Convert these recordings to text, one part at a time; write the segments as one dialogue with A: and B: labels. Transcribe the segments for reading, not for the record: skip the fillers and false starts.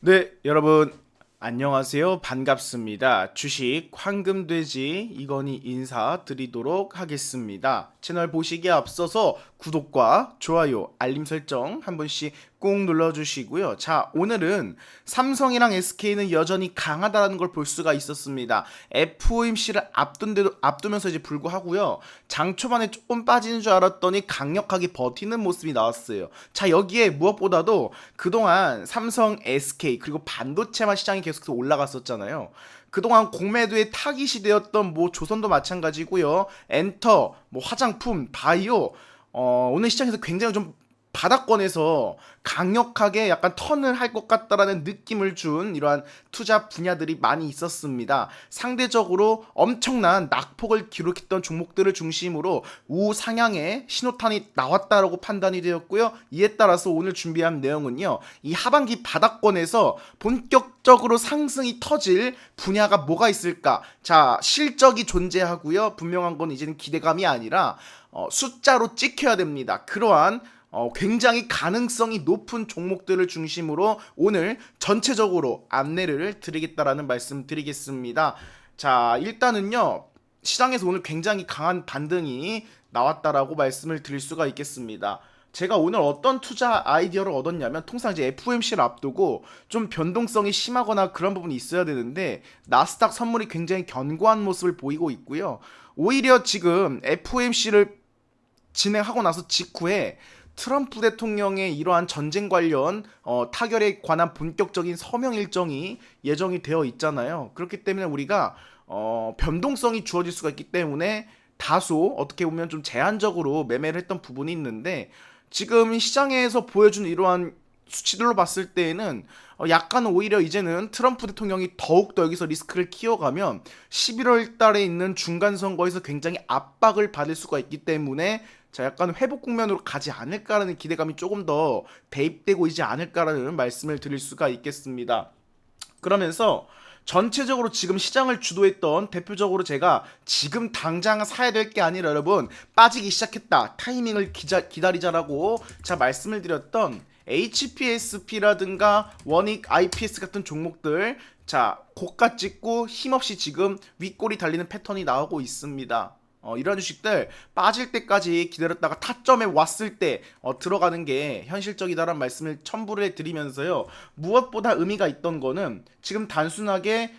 A: 네, 여러분 안녕하세요. 반갑습니다. 주식 황금돼지 이건희 인사드리도록 하겠습니다. 채널 보시기에 앞서서 구독과 좋아요, 알림 설정 한 번씩 꼭 눌러주시고요. 자, 오늘은 삼성이랑 SK는 여전히 강하다는 걸 볼 수가 있었습니다. FOMC를 앞두면서 이제 불구하고요. 장 초반에 조금 빠지는 줄 알았더니 강력하게 버티는 모습이 나왔어요. 자, 여기에 무엇보다도 그동안 삼성, SK 그리고 반도체만 시장이 계속해서 올라갔었잖아요. 그동안 공매도의 타깃이 되었던 뭐 조선도 마찬가지고요. 엔터, 뭐 화장품, 바이오 오늘 시장에서 굉장히 좀 바닥권에서 강력하게 약간 턴을 할 것 같다라는 느낌을 준 이러한 투자 분야들이 많이 있었습니다. 상대적으로 엄청난 낙폭을 기록했던 종목들을 중심으로 우상향의 신호탄이 나왔다라고 판단이 되었고요. 이에 따라서 오늘 준비한 내용은요. 이 하반기 바닥권에서 본격적으로 상승이 터질 분야가 뭐가 있을까? 자, 실적이 존재하고요. 분명한 건 이제는 기대감이 아니라 숫자로 찍혀야 됩니다. 그러한 굉장히 가능성이 높은 종목들을 중심으로 오늘 전체적으로 안내를 드리겠다라는 말씀 드리겠습니다. 자, 일단은요. 시장에서 오늘 굉장히 강한 반등이 나왔다라고 말씀을 드릴 수가 있겠습니다. 제가 오늘 어떤 투자 아이디어를 얻었냐면 통상 이제 FOMC를 앞두고 좀 변동성이 심하거나 그런 부분이 있어야 되는데 나스닥 선물이 굉장히 견고한 모습을 보이고 있고요. 오히려 지금 FOMC를 진행하고 나서 직후에 트럼프 대통령의 이러한 전쟁 관련 타결에 관한 본격적인 서명 일정이 예정이 되어 있잖아요. 그렇기 때문에 우리가 변동성이 주어질 수가 있기 때문에 다소 어떻게 보면 좀 제한적으로 매매를 했던 부분이 있는데 지금 시장에서 보여준 이러한 수치들로 봤을 때에는 약간 오히려 이제는 트럼프 대통령이 더욱더 여기서 리스크를 키워가면 11월 달에 있는 중간 선거에서 굉장히 압박을 받을 수가 있기 때문에 자 약간 회복 국면으로 가지 않을까라는 기대감이 조금 더 대입되고 있지 않을까라는 말씀을 드릴 수가 있겠습니다. 그러면서 전체적으로 지금 시장을 주도했던 대표적으로 제가 지금 당장 사야 될 게 아니라 여러분 빠지기 시작했다 타이밍을 기다리자라고 자 말씀을 드렸던 HPSP라든가 원익 IPS 같은 종목들 자 고가 찍고 힘없이 지금 윗골이 달리는 패턴이 나오고 있습니다. 이런 주식들 빠질 때까지 기다렸다가 타점에 왔을 때 들어가는 게 현실적이다라는 말씀을 첨부를 해드리면서요. 무엇보다 의미가 있던 거는 지금 단순하게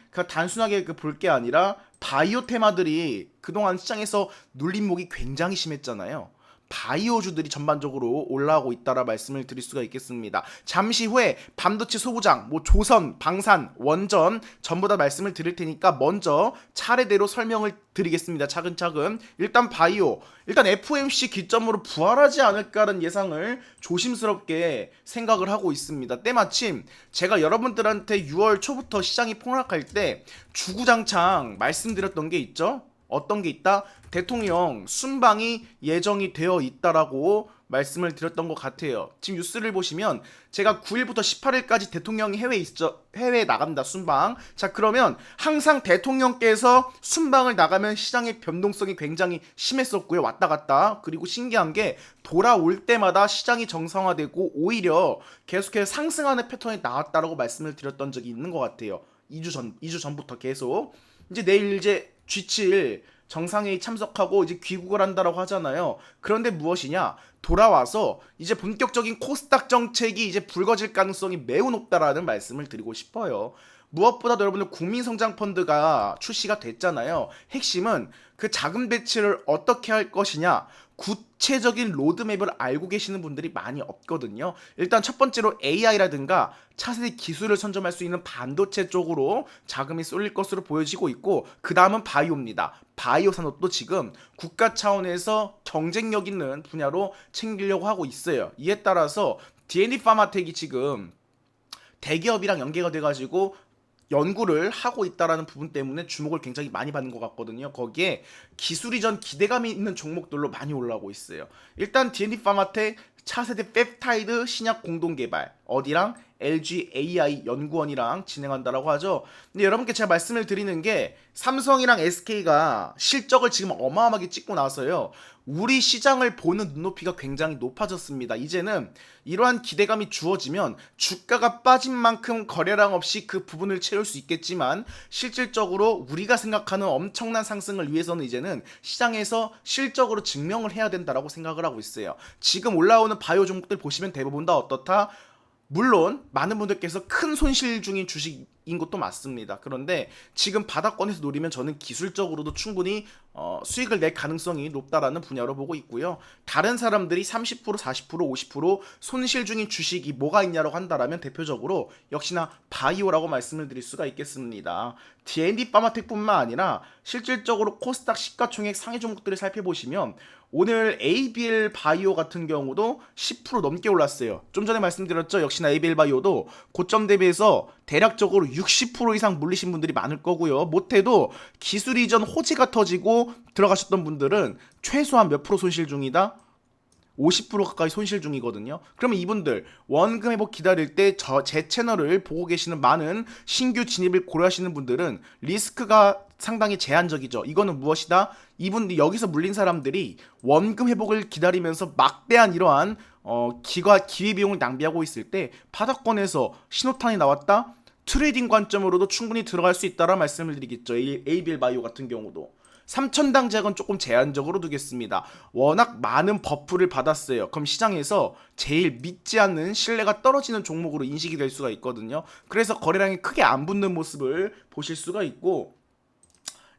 A: 볼 게 아니라 바이오 테마들이 그동안 시장에서 눌림목이 굉장히 심했잖아요. 바이오주들이 전반적으로 올라오고 있다라 말씀을 드릴 수가 있겠습니다. 잠시 후에 반도체 소부장, 뭐 조선, 방산, 원전 전부 다 말씀을 드릴 테니까 먼저 차례대로 설명을 드리겠습니다. 차근차근. 일단 바이오, 일단 FOMC 기점으로 부활하지 않을까라는 예상을 조심스럽게 생각을 하고 있습니다. 때마침 제가 여러분들한테 6월 초부터 시장이 폭락할 때 주구장창 말씀드렸던 게 있죠. 어떤 게 있다? 대통령 순방이 예정이 되어 있다라고 말씀을 드렸던 것 같아요. 지금 뉴스를 보시면 제가 9일부터 18일까지 대통령이 해외에 나갑니다. 순방. 자, 그러면 항상 대통령께서 순방을 나가면 시장의 변동성이 굉장히 심했었고요. 왔다 갔다. 그리고 신기한 게 돌아올 때마다 시장이 정상화되고 오히려 계속해서 상승하는 패턴이 나왔다라고 말씀을 드렸던 적이 있는 것 같아요. 2주 전부터 계속. 이제 내일 이제 G7 정상회의 참석하고 이제 귀국을 한다라고 하잖아요. 그런데 무엇이냐? 돌아와서 이제 본격적인 코스닥 정책이 이제 불거질 가능성이 매우 높다라는 말씀을 드리고 싶어요. 무엇보다도 여러분들 국민성장펀드가 출시가 됐잖아요. 핵심은 그 자금 배치를 어떻게 할 것이냐, 구체적인 로드맵을 알고 계시는 분들이 많이 없거든요. 일단 첫 번째로 AI라든가 차세대 기술을 선점할 수 있는 반도체 쪽으로 자금이 쏠릴 것으로 보여지고 있고, 그 다음은 바이오입니다. 바이오 산업도 지금 국가 차원에서 경쟁력 있는 분야로 챙기려고 하고 있어요. 이에 따라서 D&D 파마텍이 지금 대기업이랑 연계가 돼가지고 연구를 하고 있다라는 부분 때문에 주목을 굉장히 많이 받는 것 같거든요. 거기에 기술 이전 기대감이 있는 종목들로 많이 올라오고 있어요. 일단 D&D 파마텍 차세대 펩타이드 신약 공동 개발, 어디랑 LG AI 연구원이랑 진행한다라고 하죠. 근데 여러분께 제가 말씀을 드리는 게 삼성이랑 SK가 실적을 지금 어마어마하게 찍고 나서요. 우리 시장을 보는 눈높이가 굉장히 높아졌습니다. 이제는 이러한 기대감이 주어지면 주가가 빠진 만큼 거래량 없이 그 부분을 채울 수 있겠지만 실질적으로 우리가 생각하는 엄청난 상승을 위해서는 이제는 시장에서 실적으로 증명을 해야 된다라고 생각을 하고 있어요. 지금 올라오는 바이오 종목들 보시면 대부분 다 어떻다? 물론 많은 분들께서 큰 손실 중인 주식인 것도 맞습니다. 그런데 지금 바닥권에서 노리면 저는 기술적으로도 충분히 수익을 낼 가능성이 높다라는 분야로 보고 있고요. 다른 사람들이 30%, 40%, 50% 손실 중인 주식이 뭐가 있냐라고 한다라면 대표적으로 역시나 바이오라고 말씀을 드릴 수가 있겠습니다. D&D 파마텍뿐만 아니라 실질적으로 코스닥 시가총액 상위 종목들을 살펴보시면 오늘 ABL 바이오 같은 경우도 10% 넘게 올랐어요. 좀 전에 말씀드렸죠. 역시나 ABL 바이오도 고점 대비해서 대략적으로 60% 이상 물리신 분들이 많을 거고요. 못해도 기술 이전 호재가 터지고 들어가셨던 분들은 최소한 몇 프로 손실 중이다? 50% 가까이 손실 중이거든요. 그러면 이분들 원금 회복 기다릴 때 제 채널을 보고 계시는 많은 신규 진입을 고려하시는 분들은 리스크가 상당히 제한적이죠. 이거는 무엇이다? 이분들 여기서 물린 사람들이 원금 회복을 기다리면서 막대한 이러한 기회비용을 낭비하고 있을 때 바닥권에서 신호탄이 나왔다? 트레이딩 관점으로도 충분히 들어갈 수 있다라는 말씀을 드리겠죠. ABL 바이오 같은 경우도 3천당 제약은 조금 제한적으로 두겠습니다. 워낙 많은 버프를 받았어요. 그럼 시장에서 제일 믿지 않는 신뢰가 떨어지는 종목으로 인식이 될 수가 있거든요. 그래서 거래량이 크게 안 붙는 모습을 보실 수가 있고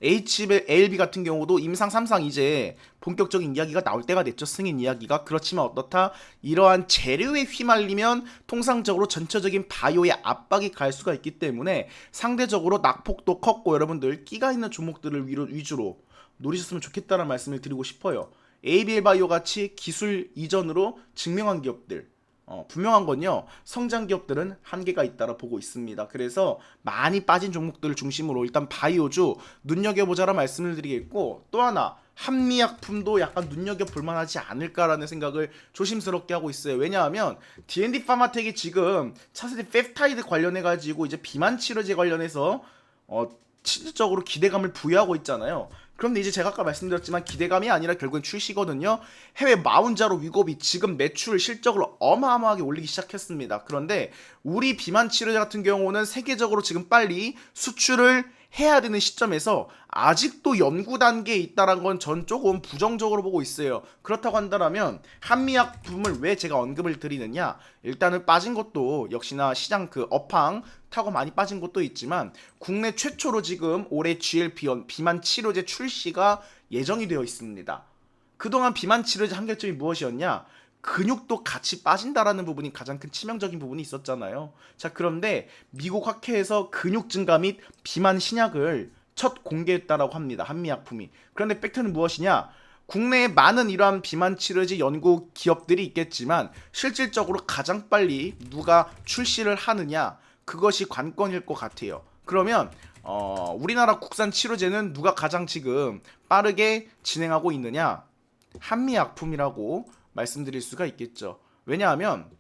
A: ALB 같은 경우도 임상 3상 이제 본격적인 이야기가 나올 때가 됐죠. 승인 이야기가. 그렇지만 어떻다? 이러한 재료에 휘말리면 통상적으로 전체적인 바이오의 압박이 갈 수가 있기 때문에 상대적으로 낙폭도 컸고 여러분들 끼가 있는 종목들을 위주로 노리셨으면 좋겠다는 말씀을 드리고 싶어요. ABL 바이오 같이 기술 이전으로 증명한 기업들 분명한 건요. 성장 기업들은 한계가 있다라 보고 있습니다. 그래서 많이 빠진 종목들을 중심으로 일단 바이오주 눈여겨보자라 말씀을 드리겠고 또 하나 한미약품도 약간 눈여겨볼 만하지 않을까라는 생각을 조심스럽게 하고 있어요. 왜냐하면 D&D 파마텍이 지금 차세대 펩타이드 관련해가지고 이제 비만 치료제 관련해서 실질적으로 기대감을 부여하고 있잖아요. 그런데 이제 제가 아까 말씀드렸지만 기대감이 아니라 결국엔 출시거든요. 해외 마운자로 위고비 지금 매출 실적을 어마어마하게 올리기 시작했습니다. 그런데 우리 비만 치료제 같은 경우는 세계적으로 지금 빨리 수출을 해야 되는 시점에서 아직도 연구 단계에 있다는 건 전 조금 부정적으로 보고 있어요. 그렇다고 한다면 한미약품을 왜 제가 언급을 드리느냐? 일단은 빠진 것도 역시나 시장 그 업황 타고 많이 빠진 것도 있지만 국내 최초로 지금 올해 GLP-1 비만 치료제 출시가 예정이 되어 있습니다. 그동안 비만 치료제 한계점이 무엇이었냐? 근육도 같이 빠진다라는 부분이 가장 큰 치명적인 부분이 있었잖아요. 자, 그런데 미국 학회에서 근육 증가 및 비만 신약을 첫 공개했다라고 합니다. 한미약품이. 그런데 팩트는 무엇이냐? 국내에 많은 이러한 비만 치료제 연구 기업들이 있겠지만 실질적으로 가장 빨리 누가 출시를 하느냐 그것이 관건일 것 같아요. 그러면 우리나라 국산 치료제는 누가 가장 지금 빠르게 진행하고 있느냐? 한미약품이라고 말씀드릴 수가 있겠죠. 왜냐하면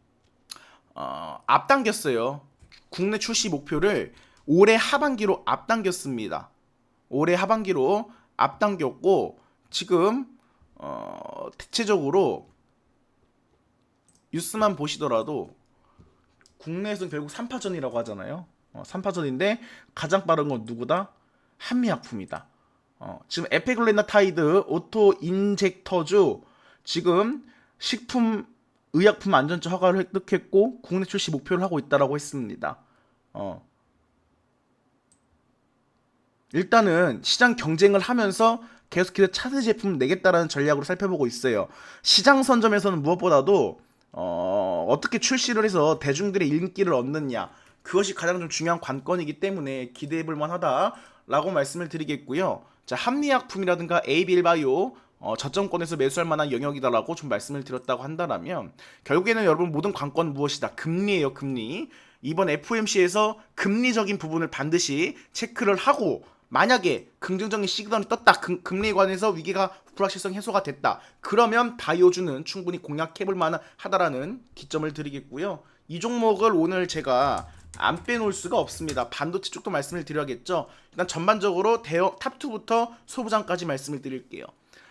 A: 앞당겼어요. 국내 출시 목표를 올해 하반기로 앞당겼습니다. 올해 하반기로 앞당겼고 지금 대체적으로 뉴스만 보시더라도 국내에서는 결국 3파전이라고 하잖아요. 3파전인데 가장 빠른 건 누구다? 한미약품이다. 지금 에페글렌나타이드 오토 인젝터주 지금 식품 의약품 안전처 허가를 획득했고 국내 출시 목표를 하고 있다라고 했습니다. 일단은 시장 경쟁을 하면서 계속해서 차세 제품 내겠다라는 전략으로 살펴보고 있어요. 시장 선점에서는 무엇보다도 어떻게 출시를 해서 대중들의 인기를 얻느냐 그것이 가장 좀 중요한 관건이기 때문에 기대해볼 만하다라고 말씀을 드리겠고요. 자, 한미약품이라든가 ABL 바이오 저점권에서 매수할 만한 영역이다라고 좀 말씀을 드렸다고 한다면 결국에는 여러분 모든 관건은 무엇이다? 금리예요, 금리. 이번 FOMC에서 금리적인 부분을 반드시 체크를 하고 만약에 긍정적인 시그널이 떴다. 금리에 관해서 위기가 불확실성 해소가 됐다. 그러면 바이오주는 충분히 공략해볼 만하다라는 기점을 드리겠고요. 이 종목을 오늘 제가 안 빼놓을 수가 없습니다. 반도체 쪽도 말씀을 드려야겠죠. 일단 전반적으로 대형 탑2부터 소부장까지 말씀을 드릴게요.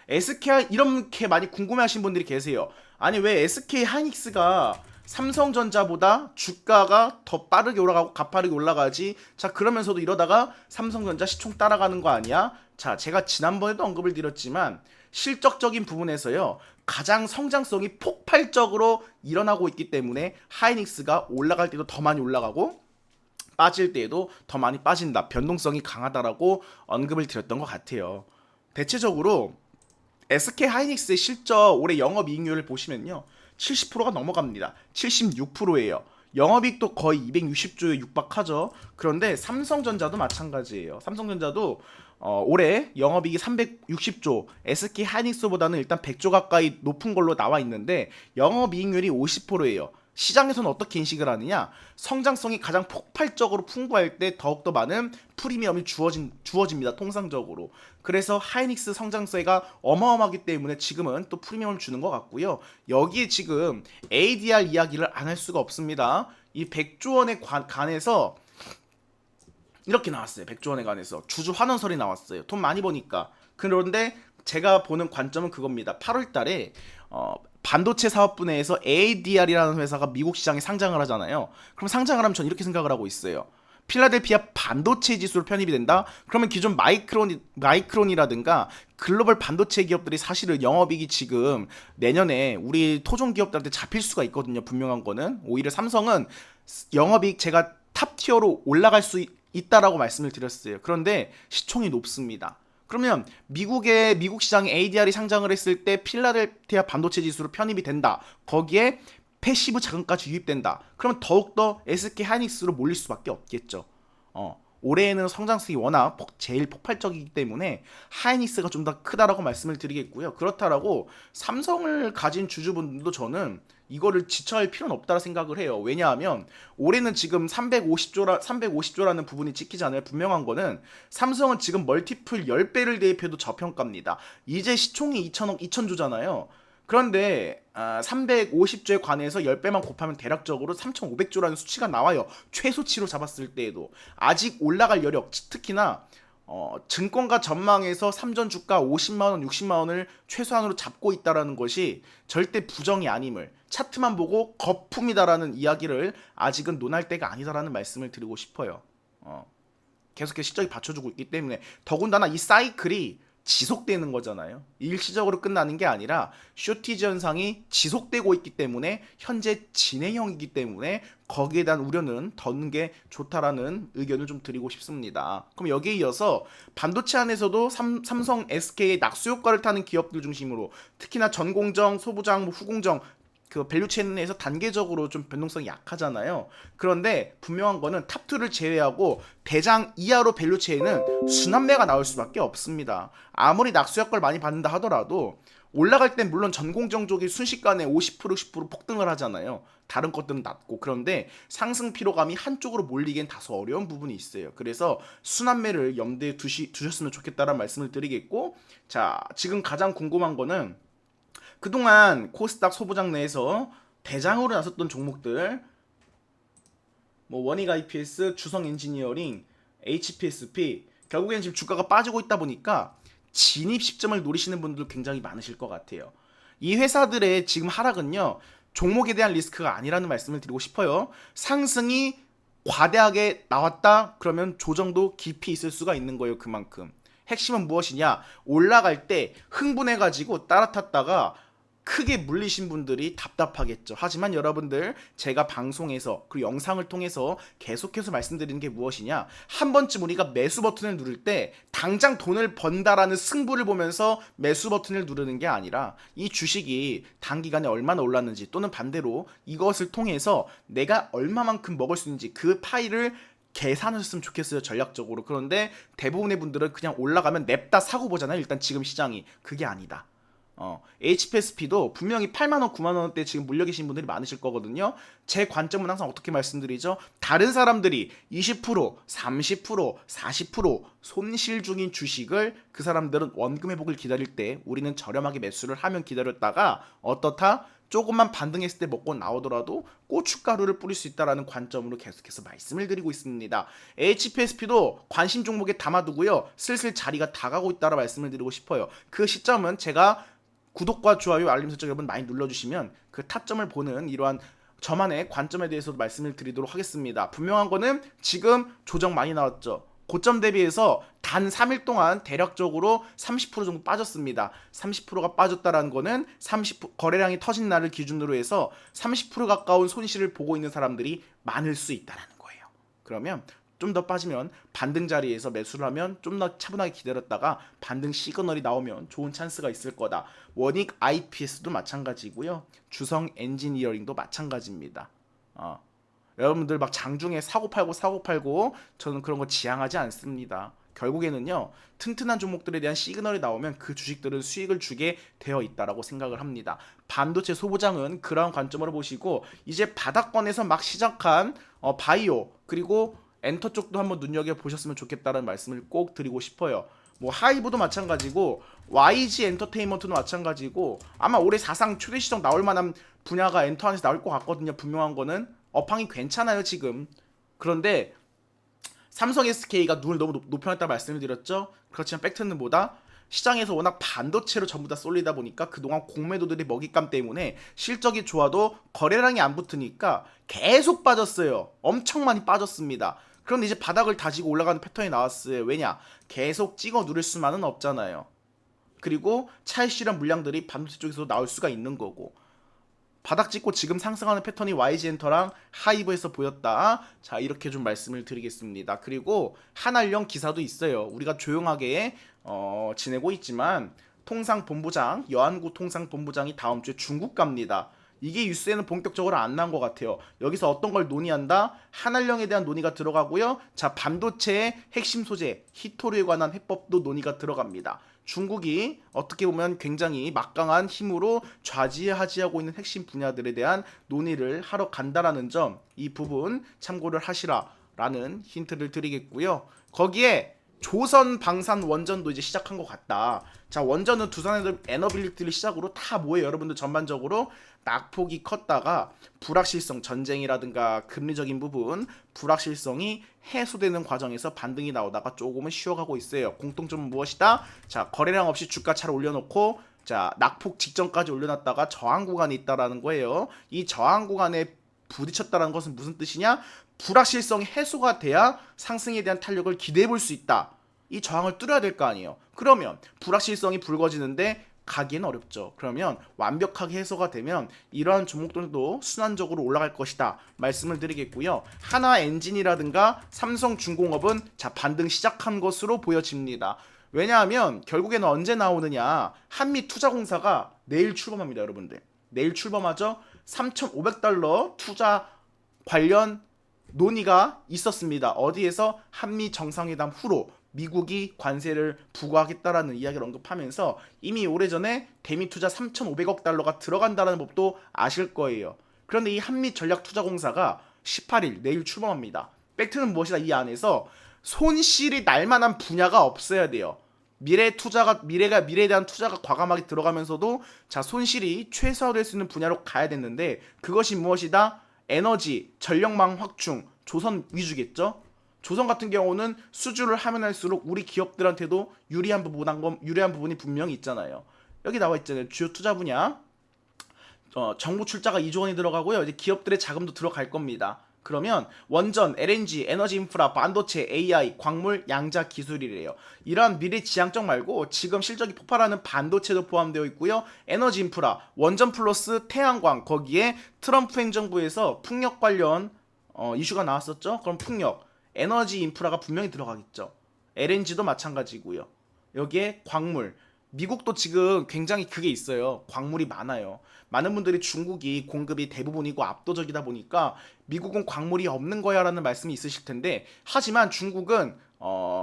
A: SK 이렇게 많이 궁금해하신 분들이 계세요. 아니 왜 SK 하이닉스가 삼성전자보다 주가가 더 빠르게 올라가고 가파르게 올라가지? 자 그러면서도 이러다가 삼성전자 시총 따라가는 거 아니야? 자 제가 지난번에도 언급을 드렸지만 실적적인 부분에서요 가장 성장성이 폭발적으로 일어나고 있기 때문에 하이닉스가 올라갈 때도 더 많이 올라가고 빠질 때에도 더 많이 빠진다. 변동성이 강하다라고 언급을 드렸던 것 같아요. 대체적으로 SK 하이닉스의 실적 올해 영업이익률을 보시면요 70%가 넘어갑니다. 76%예요. 영업이익도 거의 260조에 육박하죠. 그런데 삼성전자도 마찬가지예요. 삼성전자도 올해 영업이익이 360조, SK 하이닉스보다는 일단 100조 가까이 높은 걸로 나와 있는데 영업이익률이 50%예요. 시장에서는 어떻게 인식을 하느냐? 성장성이 가장 폭발적으로 풍부할 때 더욱더 많은 프리미엄이 주어집니다. 통상적으로. 그래서 하이닉스 성장세가 어마어마하기 때문에 지금은 또 프리미엄을 주는 것 같고요. 여기에 지금 ADR 이야기를 안 할 수가 없습니다. 이 100조 원에 관해서 이렇게 나왔어요. 100조 원에 관해서 주주 환원설이 나왔어요. 돈 많이 버니까. 그런데 제가 보는 관점은 그겁니다. 8월 달에 반도체 사업분야에서 ADR이라는 회사가 미국 시장에 상장을 하잖아요. 그럼 상장을 하면 전 이렇게 생각을 하고 있어요. 필라델피아 반도체 지수로 편입이 된다? 그러면 기존 마이크론이라든가 글로벌 반도체 기업들이 사실은 영업이익이 지금 내년에 우리 토종 기업들한테 잡힐 수가 있거든요. 분명한 거는. 오히려 삼성은 영업이익 제가 탑티어로 올라갈 수 있다라고 말씀을 드렸어요. 그런데 시총이 높습니다. 그러면 미국 시장에 ADR이 상장을 했을 때 필라델피아 반도체 지수로 편입이 된다. 거기에 패시브 자금까지 유입된다. 그러면 더욱더 SK 하이닉스로 몰릴 수밖에 없겠죠. 올해에는 성장성이 워낙 제일 폭발적이기 때문에 하이닉스가 좀 더 크다라고 말씀을 드리겠고요. 그렇다라고 삼성을 가진 주주분들도 저는 이거를 지쳐할 필요는 없다고 생각을 해요. 왜냐하면 올해는 지금 350조라는 부분이 찍히잖아요. 분명한 거는 삼성은 지금 멀티플 10배를 대입해도 저평가입니다. 이제 시총이 2천억, 2천조잖아요. 그런데 350조에 관해서 10배만 곱하면 대략적으로 3,500조라는 수치가 나와요. 최소치로 잡았을 때에도. 아직 올라갈 여력, 특히나 증권가 전망에서 삼전 주가 50만원, 60만원을 최소한으로 잡고 있다는 것이 절대 부정이 아님을 차트만 보고 거품이다라는 이야기를 아직은 논할 때가 아니다라는 말씀을 드리고 싶어요. 계속해서 실적이 받쳐주고 있기 때문에 더군다나 이 사이클이 지속되는 거잖아요. 일시적으로 끝나는 게 아니라 쇼티지 현상이 지속되고 있기 때문에 현재 진행형이기 때문에 거기에 대한 우려는 덜는 게 좋다라는 의견을 좀 드리고 싶습니다. 그럼 여기에 이어서 반도체 안에서도 삼성, SK의 낙수 효과를 타는 기업들 중심으로 특히나 전공정, 소부장, 후공정 그 밸류체인 내에서 단계적으로 좀 변동성이 약하잖아요. 그런데 분명한 거는 탑2를 제외하고 대장 이하로 밸류체인은 순환매가 나올 수밖에 없습니다. 아무리 낙수 효과를 많이 받는다 하더라도 올라갈 땐 물론 전공정 쪽이 순식간에 50% 10% 폭등을 하잖아요. 다른 것들은 낮고. 그런데 상승 피로감이 한쪽으로 몰리기엔 다소 어려운 부분이 있어요. 그래서 순환매를 염두에 두셨으면 좋겠다라는 말씀을 드리겠고, 자 지금 가장 궁금한 거는 그동안 코스닥 소부장 내에서 대장으로 나섰던 종목들 뭐 원익 IPS, 주성 엔지니어링, HPSP 결국엔 지금 주가가 빠지고 있다 보니까 진입 시점을 노리시는 분들 굉장히 많으실 것 같아요. 이 회사들의 지금 하락은요 종목에 대한 리스크가 아니라는 말씀을 드리고 싶어요. 상승이 과대하게 나왔다 그러면 조정도 깊이 있을 수가 있는 거예요. 그만큼 핵심은 무엇이냐, 올라갈 때 흥분해가지고 따라탔다가 크게 물리신 분들이 답답하겠죠. 하지만 여러분들 제가 방송에서 그리고 영상을 통해서 계속해서 말씀드리는 게 무엇이냐, 한 번쯤 우리가 매수 버튼을 누를 때 당장 돈을 번다라는 승부를 보면서 매수 버튼을 누르는 게 아니라 이 주식이 단기간에 얼마나 올랐는지 또는 반대로 이것을 통해서 내가 얼마만큼 먹을 수 있는지 그 파일을 계산하셨으면 좋겠어요. 전략적으로. 그런데 대부분의 분들은 그냥 올라가면 냅다 사고 보잖아요. 일단 지금 시장이 그게 아니다. HPSP도 분명히 8만원, 9만원대 지금 물려 계신 분들이 많으실 거거든요. 제 관점은 항상 어떻게 말씀드리죠? 다른 사람들이 20%, 30%, 40% 손실 중인 주식을 그 사람들은 원금 회복을 기다릴 때 우리는 저렴하게 매수를 하면 기다렸다가 어떻다? 조금만 반등했을 때 먹고 나오더라도 고춧가루를 뿌릴 수 있다는 관점으로 계속해서 말씀을 드리고 있습니다. HPSP도 관심 종목에 담아두고요. 슬슬 자리가 다가고 있다라 말씀을 드리고 싶어요. 그 시점은 제가 구독과 좋아요, 알림 설정 여러분 많이 눌러주시면 그 타점을 보는 이러한 저만의 관점에 대해서도 말씀을 드리도록 하겠습니다. 분명한 거는 지금 조정 많이 나왔죠. 고점 대비해서 단 3일 동안 대략적으로 30% 정도 빠졌습니다. 30%가 빠졌다라는 거는 거래량이 터진 날을 기준으로 해서 30% 가까운 손실을 보고 있는 사람들이 많을 수 있다라는 거예요. 그러면 좀 더 빠지면 반등 자리에서 매수를 하면 좀 더 차분하게 기다렸다가 반등 시그널이 나오면 좋은 찬스가 있을 거다. 원익 IPS도 마찬가지고요. 주성 엔지니어링도 마찬가지입니다. 여러분들 막 장중에 사고 팔고 저는 그런 거 지향하지 않습니다. 결국에는요, 튼튼한 종목들에 대한 시그널이 나오면 그 주식들은 수익을 주게 되어 있다라고 생각을 합니다. 반도체 소부장은 그러한 관점으로 보시고 이제 바닥권에서 막 시작한 바이오 그리고 엔터 쪽도 한번 눈여겨보셨으면 좋겠다는 말씀을 꼭 드리고 싶어요. 뭐 하이브도 마찬가지고 YG 엔터테인먼트도 마찬가지고 아마 올해 사상 최대 시정 나올 만한 분야가 엔터 안에서 나올 것 같거든요. 분명한 거는 업황이 괜찮아요 지금. 그런데 삼성 SK가 눈을 너무 높여놨다 말씀을 드렸죠. 그렇지만 팩트는 뭐다? 시장에서 워낙 반도체로 전부 다 쏠리다 보니까 그동안 공매도들의 먹잇감 때문에 실적이 좋아도 거래량이 안 붙으니까 계속 빠졌어요. 엄청 많이 빠졌습니다. 그런데 이제 바닥을 다지고 올라가는 패턴이 나왔어요. 왜냐? 계속 찍어 누를 수만은 없잖아요. 그리고 차익 실현 물량들이 반도체 쪽에서 나올 수가 있는 거고, 바닥 찍고 지금 상승하는 패턴이 YG엔터랑 하이브에서 보였다. 자, 이렇게 좀 말씀을 드리겠습니다. 그리고 한알령 기사도 있어요. 우리가 조용하게 지내고 있지만 통상본부장, 여한구 통상본부장이 다음 주에 중국 갑니다. 이게 뉴스에는 본격적으로 안 나온 것 같아요. 여기서 어떤 걸 논의한다? 한알령에 대한 논의가 들어가고요. 자, 반도체의 핵심 소재, 히토류에 관한 해법도 논의가 들어갑니다. 중국이 어떻게 보면 굉장히 막강한 힘으로 좌지하지하고 있는 핵심 분야들에 대한 논의를 하러 간다라는 점, 이 부분 참고를 하시라라는 힌트를 드리겠고요. 거기에 조선 방산 원전도 이제 시작한 것 같다. 자, 원전은 두산 에너빌리티를 시작으로 다 뭐예요? 여러분들 전반적으로 낙폭이 컸다가 불확실성, 전쟁이라든가 금리적인 부분, 불확실성이 해소되는 과정에서 반등이 나오다가 조금은 쉬어가고 있어요. 공통점은 무엇이다? 자, 거래량 없이 주가차를 올려놓고 자, 낙폭 직전까지 올려놨다가 저항 구간이 있다라는 거예요. 이 저항 구간에 부딪혔다는 것은 무슨 뜻이냐? 불확실성이 해소가 돼야 상승에 대한 탄력을 기대해 볼 수 있다. 이 저항을 뚫어야 될 거 아니에요. 그러면 불확실성이 불거지는데 가기는 어렵죠. 그러면 완벽하게 해소가 되면 이러한 종목들도 순환적으로 올라갈 것이다 말씀을 드리겠고요. 하나엔진이라든가 삼성중공업은 자, 반등 시작한 것으로 보여집니다. 왜냐하면 결국에는 언제 나오느냐, 한미투자공사가 내일 출범합니다. 여러분들 내일 출범하죠. 3,500달러 투자 관련 논의가 있었습니다. 어디에서? 한미 정상회담 후로 미국이 관세를 부과하겠다라는 이야기를 언급하면서 이미 오래전에 대미 투자 3,500억 달러가 들어간다는 법도 아실 거예요. 그런데 이 한미전략투자공사가 18일 내일 출범합니다. 팩트는 무엇이다? 이 안에서 손실이 날 만한 분야가 없어야 돼요. 미래에 대한 투자가 과감하게 들어가면서도 자, 손실이 최소화될 수 있는 분야로 가야 됐는데 그것이 무엇이다? 에너지, 전력망 확충, 조선 위주겠죠. 조선 같은 경우는 수주를 하면 할수록 우리 기업들한테도 유리한 부분이 분명히 있잖아요. 여기 나와 있잖아요. 주요 투자 분야. 정부 출자가 2조 원이 들어가고요. 이제 기업들의 자금도 들어갈 겁니다. 그러면 원전, LNG, 에너지 인프라, 반도체, AI, 광물, 양자 기술이래요. 이러한 미래 지향적 말고 지금 실적이 폭발하는 반도체도 포함되어 있고요. 에너지 인프라, 원전 플러스 태양광, 거기에 트럼프 행정부에서 풍력 관련 이슈가 나왔었죠. 그럼 풍력, 에너지 인프라가 분명히 들어가겠죠. LNG도 마찬가지고요. 여기에 광물, 미국도 지금 굉장히 그게 있어요. 광물이 많아요. 많은 분들이 중국이 공급이 대부분이고 압도적이다 보니까 미국은 광물이 없는 거야 라는 말씀이 있으실 텐데, 하지만 중국은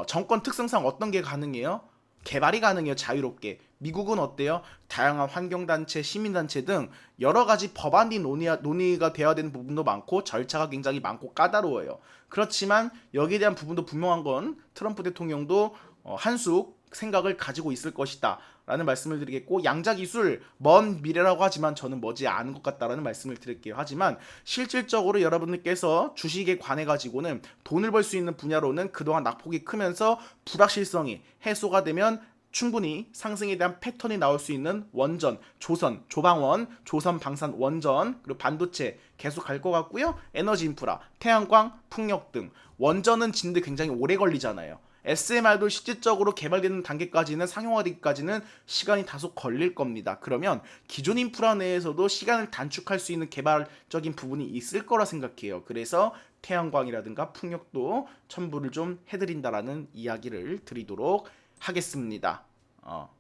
A: 정권 특성상 어떤 게 가능해요? 개발이 가능해요. 자유롭게. 미국은 어때요? 다양한 환경단체, 시민단체 등 여러 가지 법안이 논의가 되어야 되는 부분도 많고 절차가 굉장히 많고 까다로워요. 그렇지만 여기에 대한 부분도 분명한 건 트럼프 대통령도 한쑥 생각을 가지고 있을 것이다 라는 말씀을 드리겠고, 양자기술 먼 미래라고 하지만 저는 머지 않은 것 같다라는 말씀을 드릴게요. 하지만 실질적으로 여러분들께서 주식에 관해 가지고는 돈을 벌 수 있는 분야로는 그동안 낙폭이 크면서 불확실성이 해소가 되면 충분히 상승에 대한 패턴이 나올 수 있는 원전, 조선, 조방원, 조선 방산 원전, 그리고 반도체 계속 갈 것 같고요. 에너지 인프라, 태양광, 풍력 등 원전은 짓는데 굉장히 오래 걸리잖아요. SMR도 실질적으로 개발되는 단계까지는 상용화되기까지는 시간이 다소 걸릴 겁니다. 그러면 기존 인프라 내에서도 시간을 단축할 수 있는 개발적인 부분이 있을 거라 생각해요. 그래서 태양광이라든가 풍력도 첨부를 좀 해드린다라는 이야기를 드리도록 하겠습니다.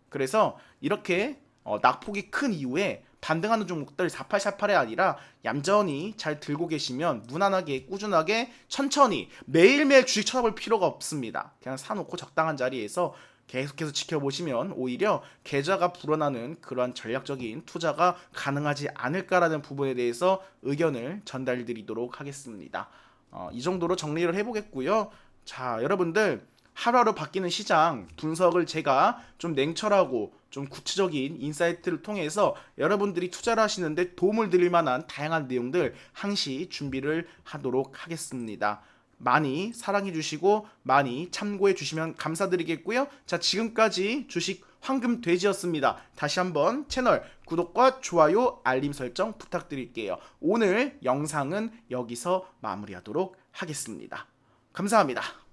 A: 그래서 이렇게 낙폭이 큰 이후에 반등하는 종목들 4848이 아니라 얌전히 잘 들고 계시면 무난하게 꾸준하게 천천히 매일매일 주식 쳐다볼 필요가 없습니다. 그냥 사놓고 적당한 자리에서 계속해서 지켜보시면 오히려 계좌가 불어나는 그러한 전략적인 투자가 가능하지 않을까라는 부분에 대해서 의견을 전달드리도록 하겠습니다. 이 정도로 정리를 해보겠고요. 자, 여러분들 하루하루 바뀌는 시장 분석을 제가 좀 냉철하고 좀 구체적인 인사이트를 통해서 여러분들이 투자를 하시는데 도움을 드릴 만한 다양한 내용들 항시 준비를 하도록 하겠습니다. 많이 사랑해 주시고 많이 참고해 주시면 감사드리겠고요. 자, 지금까지 주식 황금돼지였습니다. 다시 한번 채널 구독과 좋아요, 알림 설정 부탁드릴게요. 오늘 영상은 여기서 마무리하도록 하겠습니다. 감사합니다.